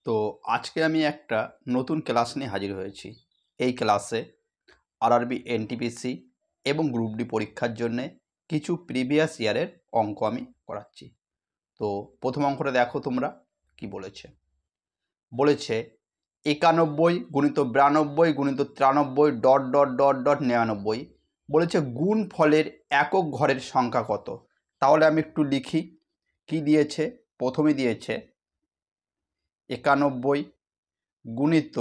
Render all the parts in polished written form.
তো আজকে আমি একটা নতুন ক্লাস নিয়ে হাজির হয়েছি। এই ক্লাসে আরআরবি এনটিপিসি এবং গ্রুপ ডি পরীক্ষার জন্যে কিছু প্রিভিয়াস ইয়ারের অঙ্ক আমি করাচ্ছি। তো প্রথম অঙ্কটা দেখো তোমরা কি বলেছে। বলেছে 91 গুণিত 92 গুণিত 93 ডট ডট ডট ডট 99। বলেছে গুণ ফলের একক ঘরের সংখ্যা কত। তাহলে আমি একটু লিখি কি দিয়েছে। প্রথমে দিয়েছে 91 গুণিত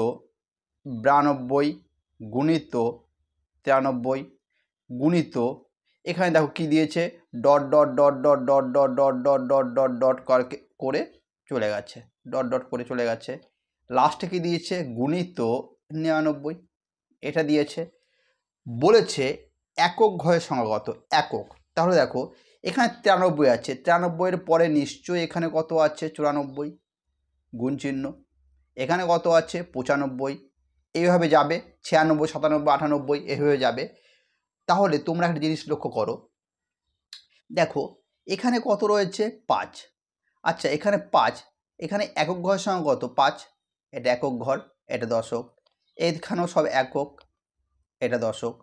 92 গুণিত 93 গুণিত এখানে দেখো কি দিয়েছে dot dot dot dot dot dot dot dot dot dot dot করে চলে গেছে, ডট ডট করে চলে গেছে। লাস্টে কি দিয়েছে গুণিত 99 এটা দিয়েছে। বলেছে একক ঘরের সংখ্যা কত, একক। তাহলে দেখো এখানে 93 আছে, 93 এর পরে নিশ্চয়ই এখানে কত আছে 94 গুণ চিহ্ন, এখানে কত আছে 95, এইভাবে যাবে 96 97 98 এইভাবে যাবে। তাহলে তোমরা একটা জিনিস লক্ষ্য করো, দেখো এখানে কত রয়েছে 5। আচ্ছা এখানে 5, এখানে একক ঘরের সংখ্যা কত 5, এটা একক ঘর, এটা দশক। এইখানেও সব একক, এটা দশক।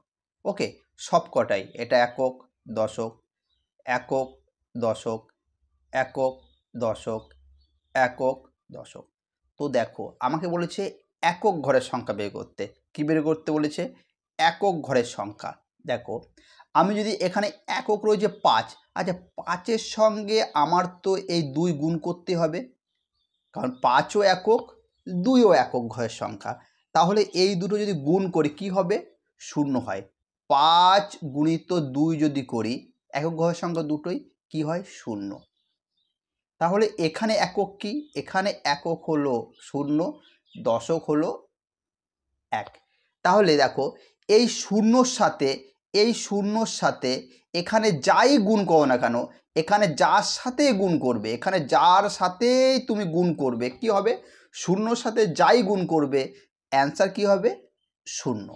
ওকে, সব কটাই এটা একক দশক একক দশক একক দশক একক দশক। তো দেখো আমাকে বলেছে একক ঘরের সংখ্যা বের করতে। কি বের করতে বলেছে একক ঘরের সংখ্যা। দেখো আমি যদি এখানে একক রয়েছে 5, আচ্ছা 5-এর সঙ্গে আমার তো এই 2 গুণ করতে হবে, কারণ 5ও একক 2ও একক ঘরের সংখ্যা। তাহলে এই দুটো যদি গুণ করি কি হবে 0 হয়। 5 গুণিত 2 যদি করি একক ঘরের সংখ্যা দুটোই কি হয় 0। তাহলে এখানে একক কি, এখানে একক হলো 0, দশক হলো 1। তাহলে দেখো এই শূন্যর সাথে এই শূন্যর সাথে এখানে যাই গুণ করো না কেন, এখানে যার সাথে গুণ করবে, এখানে যার সাথেই তুমি গুণ করবে কি হবে, শূন্যর সাথে যাই গুণ করবে অ্যান্সার কি হবে 0।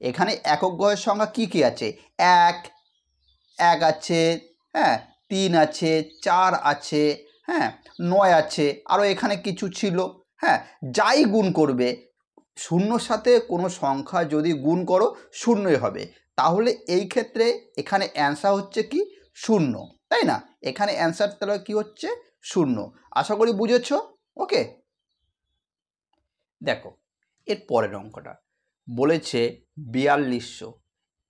এখানে একক ঘরের সংখ্যা কি কি আছে, 1 1 আছে, হ্যাঁ 3 আছে, 4 আছে, হ্যাঁ 9 আছে, আরও এখানে কিছু ছিল। হ্যাঁ যাই গুণ করবে শূন্যর সাথে কোনো সংখ্যা যদি গুণ করো 0ই হবে। তাহলে এই ক্ষেত্রে এখানে অ্যান্সার হচ্ছে কি 0, তাই না? এখানে অ্যান্সার তাহলে কি হচ্ছে 0। আশা করি বুঝেছ। ওকে, দেখো এর পরের অঙ্কটা বলেছে 4200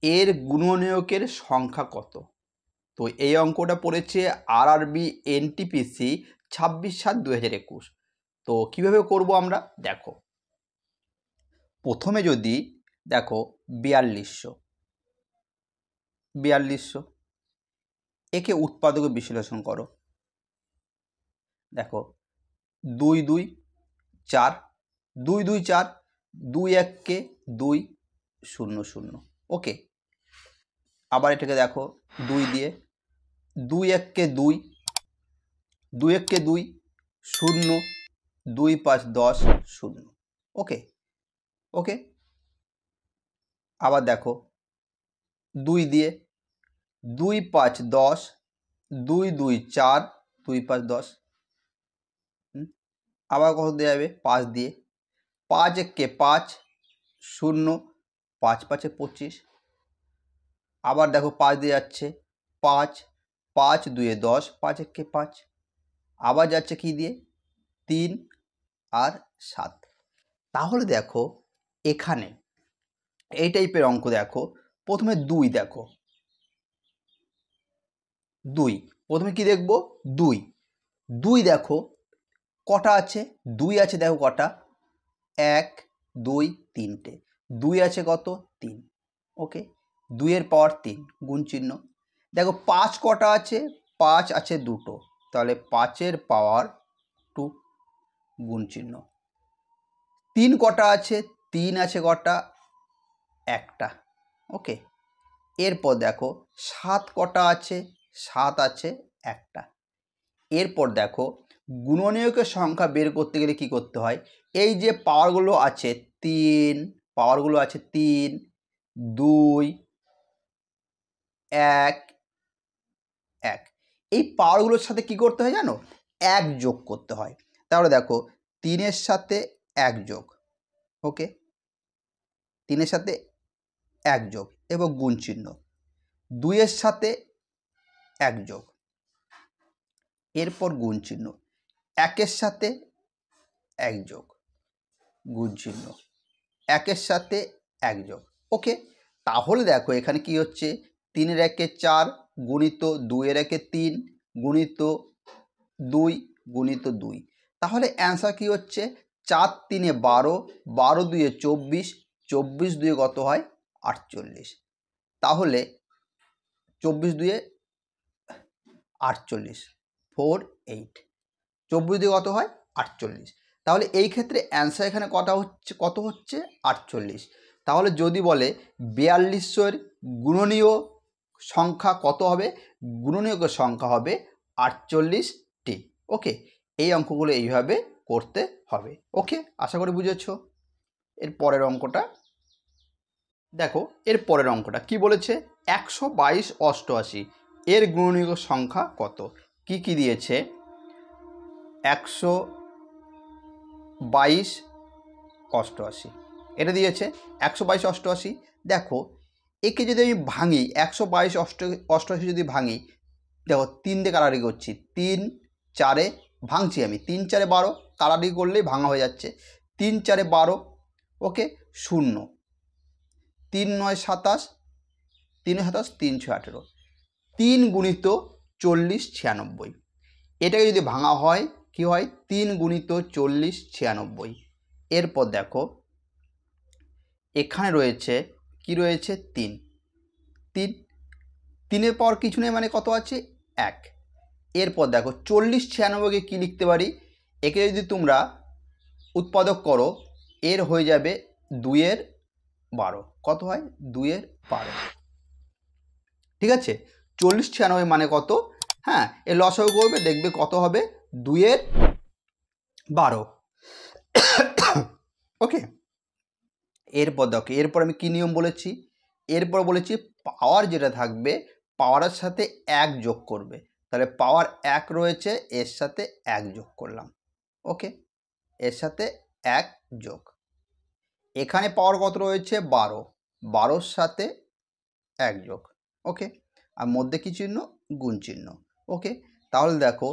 এর গুণনীয়কের সংখ্যা কত। তো এই অঙ্কটা পড়েছে আরআরবি এনটিপিসি 26/7/2021। তো কিভাবে করব আমরা, দেখো প্রথমে যদি দেখো 4200 একে উৎপাদকে বিশ্লেষণ করো। দেখো 2 2 4 2 2 4 2 1 কে 2 0 0। ওকে, আবার এটাকে দেখো 2 দিয়ে 2 1 কে 2 2 1 কে 2 0 2 5 10 0। ওকে ওকে, আবার দেখো 2 দিয়ে 2 5 10 2 2 4 2 5 10। আবার কত দেওয়া যাবে 5 দিয়ে 5 1 কে 5 0 5 5 25। আবার দেখো 5 দিয়ে যাচ্ছে 5 5 2 10 5 1 কে 5। আবার যাচ্ছে কি দিয়ে 3 আর 7। তাহলে দেখো এখানে এই টাইপের অঙ্ক দেখো, প্রথমে 2 দেখো 2, প্রথমে কি দেখব 2 2 দেখো কটা আছে 2 আছে, দেখো কটা 1 2 3টে, 2 আছে কত 3। ওকে, 2 এর পাওয়ার 3 গুণ চিহ্ন। দেখো 5 কটা আছে 5 আছে দুটো, তাহলে 5-এর পাওয়ার 2 গুণ চিহ্ন। 3 কটা আছে 3 আছে কটা একটা। ওকে, এরপর দেখো 7 কটা আছে 7 আছে একটা। এরপর দেখো গুণনীয়কের সংখ্যা বের করতে গেলে কি করতে হয়, এই যে পাওয়ারগুলো আছে 3 পাওয়ারগুলো আছে 3 2 1 1, এই পাওয়ারগুলোর সাথে কি করতে হয় জানো 1 যোগ করতে হয়। তাহলে দেখো 3-এর সাথে 1 যোগ, ওকে, 3-এর সাথে 1 যোগ এবং গুণ চিহ্ন, 2-এর সাথে 1 যোগ, এরপর গুণ চিহ্ন, 1-এর সাথে 1 যোগ, গুণ চিহ্ন, 1-এর সাথে 1 যোগ, ওকে। তাহলে দেখো এখানে কি হচ্ছে, 3-এর 1-এ 4 গুণিত 2-এর 1-এ 3 গুণিত 2 গুণিত 2, তাহলে অ্যান্সার কি হচ্ছে 4 3-এ 12, 12 2-এ 24, 24 2-এ কত হয় 48, তাহলে 24 2-এ 48, 4 8, 24 2-এ কত হয় 48, তাহলে এই ক্ষেত্রে অ্যান্সার এখানে কত হচ্ছে 48। তাহলে যদি বলে 4200-এর গুণনীয় সংখ্যা কত হবে, গুণনীয়ক সংখ্যা হবে 48টি, ওকে। এই অঙ্কগুলো এইভাবে করতে হবে, ওকে, আশা করি বুঝেছো। এর পরের অঙ্কটা দেখো, এর পরের অঙ্কটা কি বলেছে, 122 88 এর গুণনীয়ক সংখ্যা কত, কি কি দিয়েছে, 122 88 এটা দিয়েছে 122 88। দেখো একে যদি আমি ভাঙি, 122 88 যদি ভাঙি, দেখো 3 দিয়ে কাটাকাটি করছি, 3 4-এ ভাঙছি আমি, 3 4-এ 12, কাটাকাটি করলেই ভাঙা হয়ে যাচ্ছে, 3 4-এ 12, ওকে, 0, 3 9 27, 3 27 3 6 18, 3 গুণিত 40 96, এটাকে যদি ভাঙা হয় কি হয়, 3 গুণিত 40 96। এরপর দেখো এখানে রয়েছে কি রয়েছে, 3 3, 3-এর পাওয়ার কিছু নেই মানে কত আছে 1। এরপর দেখো 40 96কে কী লিখতে পারি, একে যদি তোমরা উৎপাদক করো, এর হয়ে যাবে 2-এর 12, কত হয় 2-এর 12, ঠিক আছে। 40 96 মানে কত, হ্যাঁ, এর লসাগু করবে দেখবে কত হবে 2-এর 12, ওকে। এরপর দেখো, এরপর আমি কী নিয়ম বলেছি, এরপর বলেছি পাওয়ার যেটা থাকবে পাওয়ারের সাথে 1 যোগ করবে, তাহলে পাওয়ার 1 রয়েছে, এর সাথে 1 যোগ করলাম, ওকে, এর সাথে 1 যোগ, এখানে পাওয়ার কত রয়েছে 12, 12-র সাথে 1 যোগ, ওকে, আর মধ্যে কী চিহ্ন, গুণ চিহ্ন, ওকে। তাহলে দেখো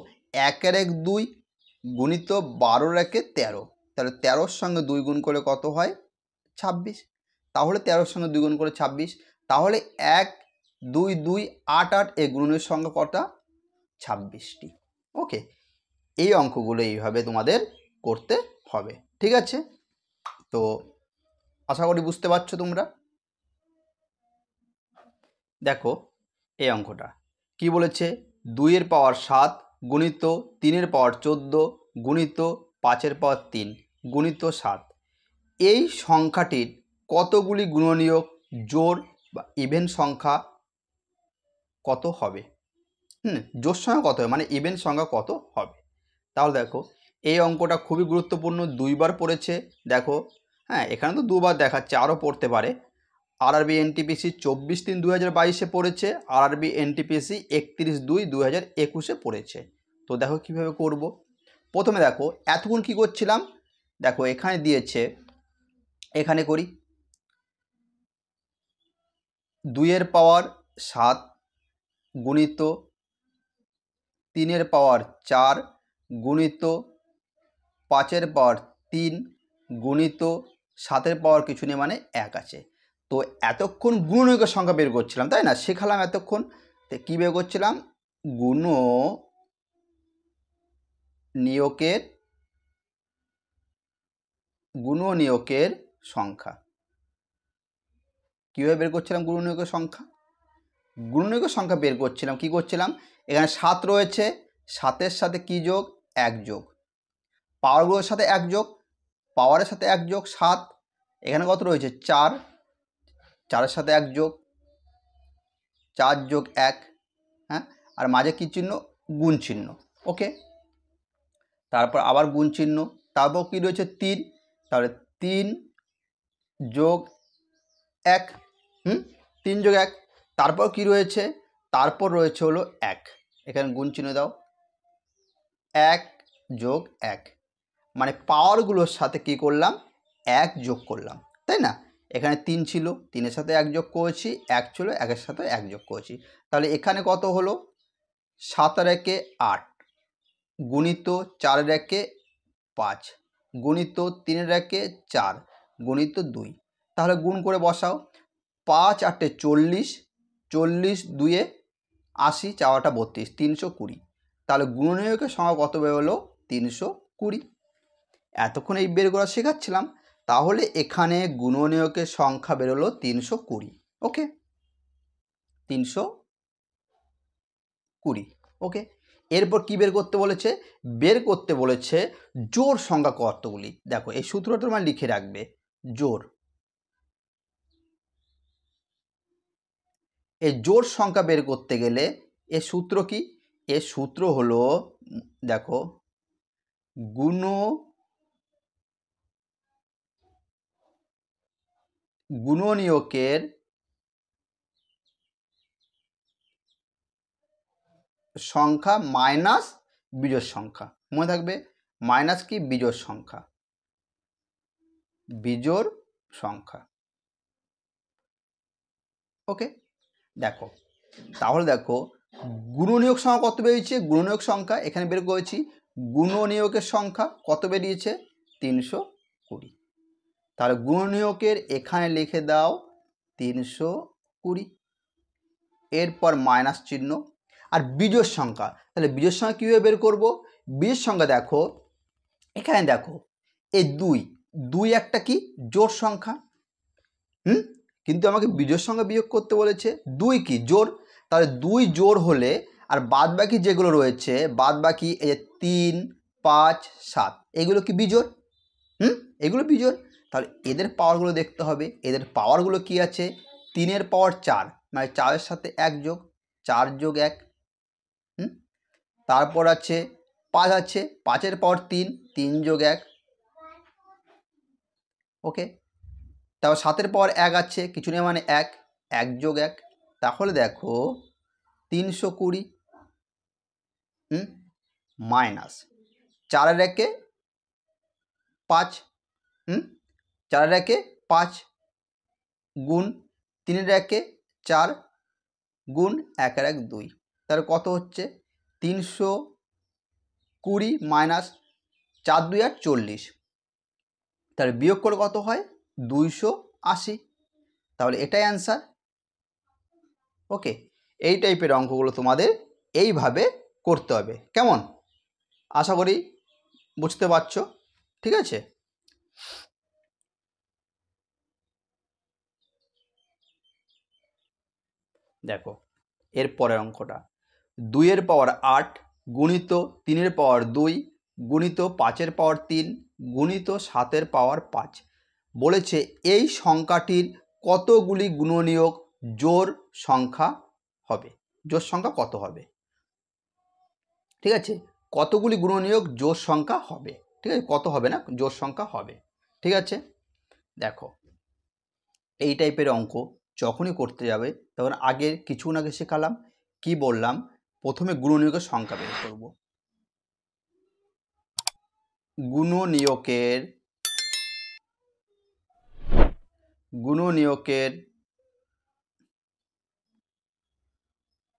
1-এর 1 2 গুণিত 12-এর 1-এ 13, তাহলে 13-র সঙ্গে 2 গুণ করে কত হয় 26, তাহলে 13-র সঙ্গে 2 গুণ করে 26, তাহলে 1 2 2 8 8 এই গুণনের সংখ্যা কটা 26টি, ওকে। এই অঙ্কগুলো এইভাবে তোমাদের করতে হবে, ঠিক আছে। তো আশা করি বুঝতে পারছো তোমরা। দেখো এই অঙ্কটা কি বলেছে, 2-এর পাওয়ার 7 গুণিত 3-এর পাওয়ার 14 গুণিত 5-এর পাওয়ার 3 গুণিত 7, এই সংখ্যাটির কতগুলি গুণনীয়ক জোড় বা ইভেন সংখ্যা কত হবে, জোড় সংখ্যা কত হবে মানে ইভেন সংখ্যা কত হবে। তাহলে দেখো এই অঙ্কটা খুবই গুরুত্বপূর্ণ, 2বার পড়েছে, দেখো হ্যাঁ এখানে তো 2বার দেখাচ্ছে, আরও পড়তে পারে। আরআরবি এনটিপিসি 24/3/2022-এ পড়েছে, আরআরবি এনটিপিসি 31/2/2021-এ পড়েছে। তো দেখো কিভাবে করব, প্রথমে দেখো এতক্ষণ কি করছিলাম, দেখো এখানে দিয়েছে, এখানে করি 2-এর পাওয়ার 7 গুণিত 3-এর পাওয়ার 4 গুণিত 5-এর পাওয়ার 3 গুণিত 7-এর পাওয়ার কিছু নেই মানে 1 আছে। তো এতক্ষণ গুণনীয়কের সংখ্যা বের করছিলাম, তাই না, শেখালাম এতক্ষণ, তো কী বের করছিলাম, গুণনীয়কের সংখ্যা, কীভাবে বের করছিলাম গুণনীয়কের সংখ্যা, গুণনীয়কের সংখ্যা বের করছিলাম, কি করছিলাম, এখানে 7 রয়েছে, 7-এর সাথে কি যোগ 1 যোগ, পাওয়ারগুলোর সাথে 1 যোগ, পাওয়ারের সাথে 1 যোগ 7, এখানে কত রয়েছে 4, 4-এর সাথে 1 যোগ, 4 যোগ 1, হ্যাঁ, আর মাঝে কী চিহ্ন, গুণ চিহ্ন, ওকে, তারপর আবার গুণ চিহ্ন, তারপর কী রয়েছে 3, তাহলে 3 যোগ 1, 3 যোগ 1, তারপর কি রয়েছে, তারপর রয়েছে হলো 1, এখানে গুণ চিহ্ন দাও, 1 যোগ 1, মানে পাওয়ারগুলোর সাথে কি করলাম, 1 যোগ করলাম, তাই না? এখানে 3 ছিল, 3-এর সাথে 1 যোগ করেছি, 1 ছিল, 1-এর সাথে 1 যোগ করেছি। তাহলে এখানে কত হলো, 7 আর 1-এ 8 গুণিত 4 আর 1-এ 5 গুণিত 3 আর 1-এ 4 গুণিত 2। তাহলে গুণ করে বসাও, 5 8-এ 40, 40 2-এ 80, চাওয়াটা 32, 320। তাহলে গুণনীয়কের সংখ্যা কত বেরোলো, 320। এতক্ষণ এই বের করা শেখাচ্ছিলাম, তাহলে এখানে গুণনীয়কের সংখ্যা বেরোলো 320। ওকে, 320। ওকে, এরপর কি বের করতে বলেছে, বের করতে বলেছে জোড় সংখ্যা কতগুলি। দেখো এই সূত্রটা তোমরা লিখে রাখবে, জোড়। এই জোড় সংখ্যা বের করতে গেলে এর সূত্র কি, এর সূত্র হলো দেখো গুণনীয়কের সংখ্যা মাইনাস বিজোড় সংখ্যা। মনে থাকবে, মাইনাস কি, বিজোড় সংখ্যা, বিজোড় সংখ্যা। ওকে, দেখো তাহলে দেখো গুণনীয়ক সংখ্যা কত বেরিয়েছে, গুণনীয়ক সংখ্যা এখানে বের করেছি, গুণনীয়কের সংখ্যা কত বেরিয়েছে, 320। তাহলে গুণনীয়কের এখানে লিখে দাও 320, এরপর মাইনাস চিহ্ন। আর বিজোড় সংখ্যা, তাহলে বিজোড় সংখ্যা কীভাবে বের করব, বিজোড় সংখ্যা দেখো এখানে দেখো এই 2 একটা কি জোড় সংখ্যা, কিন্তু আমাকে বিজোড় সংখ্যা বিয়োগ করতে বলেছে, 2 কি জোড়, তাহলে 2 জোড় হলে আর বাদ বাকি যেগুলো রয়েছে, বাদ বাকি এই যে 3 5 7 এগুলো কি বিজোড়, এগুলো বিজোড়। তাহলে এদের পাওয়ারগুলো দেখতে হবে, এদের পাওয়ারগুলো কি আছে, 3-এর পাওয়ার 4, মানে 4-এর সাথে 1 যোগ, 4 যোগ 1। তারপর আছে 5 আছে, 5-এর পাওয়ার 3, 3 যোগ 1। ওকে, তারপর 7-এর পাওয়ার 1 আছে, কিছু নেই মানে 1, 1 যোগ 1। তাহলে দেখো 320 মাইনাস 4-এর 1-এ 5, 4-এর 1-এ 5 গুণ 3-এর 1-এ 4 গুণ 1-এর 1 2। তাহলে কত হচ্ছে, 320 মাইনাস 4 2 আর 40, তাহলে বিয়োগ করে কত হয়, 280। তাহলে এটাই অ্যান্সার। ওকে, এই টাইপের অঙ্কগুলো তোমাদের এইভাবে করতে হবে। কেমন, আশা করি বুঝতে পারছো, ঠিক আছে। দেখো এর পরের অঙ্কটা, 2-এর পাওয়ার 8 গুণিত 3-এর পাওয়ার 2 গুণিত 5-এর পাওয়ার 3 গুণিত 7-এর পাওয়ার 5 বলেছে এই সংখ্যাটির কতগুলি গুণনীয়ক জোড় সংখ্যা হবে, জোড় সংখ্যা কত হবে, ঠিক আছে, কতগুলি গুণনীয়ক জোড় সংখ্যা হবে, ঠিক আছে, কত হবে না, জোড় সংখ্যা হবে। ঠিক আছে, দেখো এই টাইপের অঙ্ক যখনই করতে যাবে তখন আগে কিছুক্ষণ আগে শেখালাম, কি বললাম, প্রথমে গুণনীয়কের সংখ্যা বের করব, গুণনীয়কের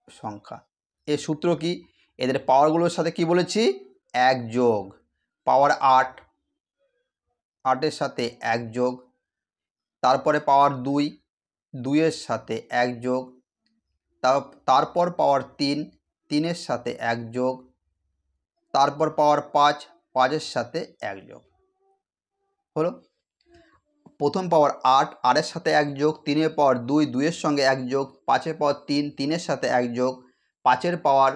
সংখ্যা। এর সূত্র কি, এদের পাওয়ারগুলোর সাথে কি বলেছি, 1 যোগ, পাওয়ার 8, 8-এর সাথে 1 যোগ, তারপরে পাওয়ার 2, 2-এর সাথে 1 যোগ, তারপর পাওয়ার 3, 3-এর সাথে 1 যোগ, তারপর পাওয়ার 5, 5-এর সাথে 1 যোগ হলো। প্রথম পাওয়ার 8, 8-এর সাথে 1 যোগ, 3-এর পাওয়ার 2, 2-এর সঙ্গে 1 যোগ, 5-এর পাওয়ার 3, 3-এর সাথে 1 যোগ, 5-এর পাওয়ার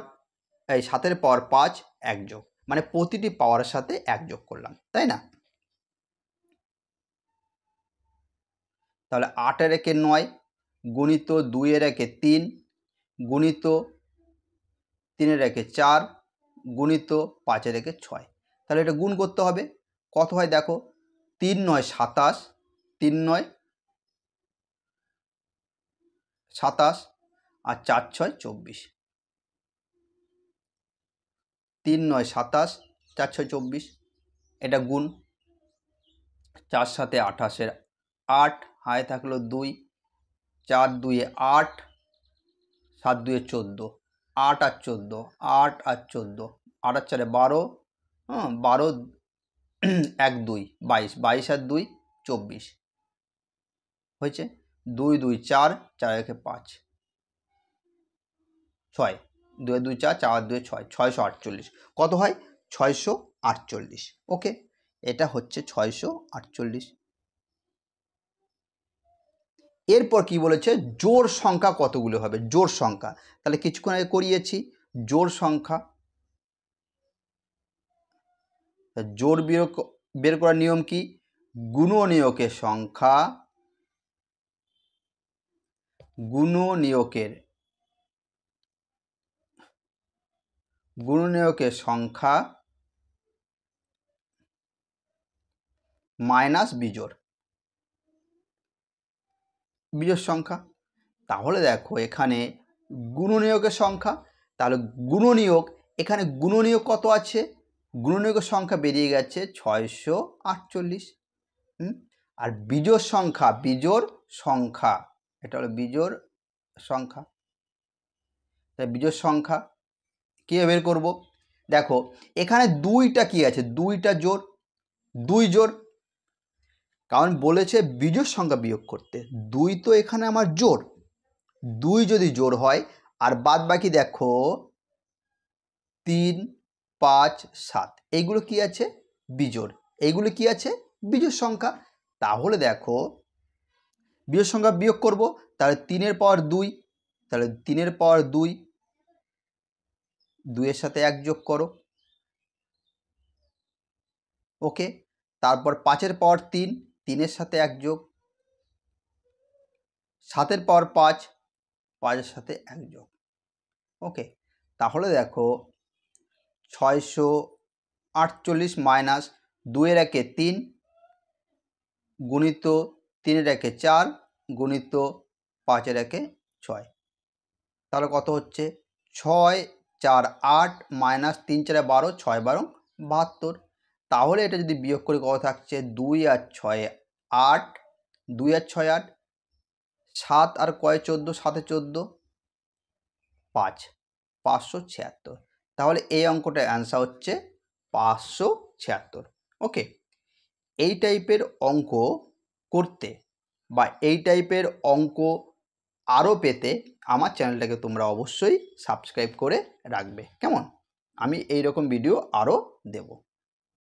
7-এর পাওয়ার 5 1 যোগ, মানে প্রতিটি পাওয়ারের সাথে 1 যোগ করলাম, তাই না। তাহলে 8-এর 1-এ 9 গুণিত 2-এর 1-এ 3 গুণিত 3-এর 1-এ 4 গুণিত 5-এর 1-এ 6। তাহলে এটা গুণ করতে হবে, কত হয় দেখো, 3 9 27, 3 9 27 আর 4 6 24, 3 9 27, 4 6 24। এটা গুণ, 4 7 28 8, হায় থাকলো 2, 4 2 8, 7 2 14, 8 আর 14, 8 আর 14, 8 আর 4 12, হ্যাঁ 12 1 2 22, 22 আর 2 24 হয়েছে। 2 2 4, 4 1 5, 6, 2 2 4, 4 2 6, 648 কত হয়? 648। ওকে, এটা হচ্ছে 648। এরপর কি বলেছে, জোড় সংখ্যা কতগুলো হবে, জোড় সংখ্যা। তাহলে কিছুক্ষণ আগে করিয়েছি জোড় সংখ্যা। জোড় বের করার নিয়ম কি, গুণনীয়কের সংখ্যা গুণনীয়কের সংখ্যা মাইনাস বিজোড় সংখ্যা। তাহলে দেখো এখানে গুণনীয়কের সংখ্যা, তাহলে গুণনীয়ক, এখানে গুণনীয়ক কত আছে, গুণনীয়কের সংখ্যা বেরিয়ে গেছে 648। আর বিজোড় সংখ্যা, এটা হলো বিজোড় সংখ্যা। তাই বিজোড় সংখ্যা কীভাবে বের করব, দেখো এখানে দুইটা কি আছে, দুইটা জোড়, 2 জোড়, কারণ বলেছে বিজোড় সংখ্যা বিয়োগ করতে। 2 তো এখানে আমার জোড়, 2 যদি জোড় হয়, আর বাদ বাকি দেখো 3 5 7 এইগুলো কি আছে, বিজোড়, এইগুলো কি আছে, বিজোড় সংখ্যা। তাহলে দেখো বিজোড় সংখ্যা বিয়োগ করব, তাহলে 3 এর পাওয়ার 2, তাহলে 3 এর পাওয়ার 2, 2 এর সাথে 1 যোগ করো, ওকে। তারপর 5 এর পাওয়ার 3, 3 এর সাথে 1 যোগ, 7 এর পাওয়ার 5, 5 এর সাথে 1 যোগ, ওকে। তাহলে দেখো 648 মাইনাস 2 এর একে 3 গুণিত 3 এর একে 4 গুণিত 5 এর একে 6, তাহলে কত হচ্ছে 6 4 8 মাইনাস 3 4 12, 6 12 72। তাহলে এটা যদি বিয়োগ করে কত থাকছে, 2 আর 6 8, 2 আর 6 8, 7 আর কয় 14, 7 14 5, 576। তাহলে এই অঙ্কটার অ্যান্সার হচ্ছে 576। ওকে, এই টাইপের অঙ্ক করতে বা এই টাইপের অঙ্ক আরও পেতে আমার চ্যানেলটাকে তোমরা অবশ্যই সাবস্ক্রাইব করে রাখবে, কেমন? আমি এই রকম ভিডিও আরও দেব।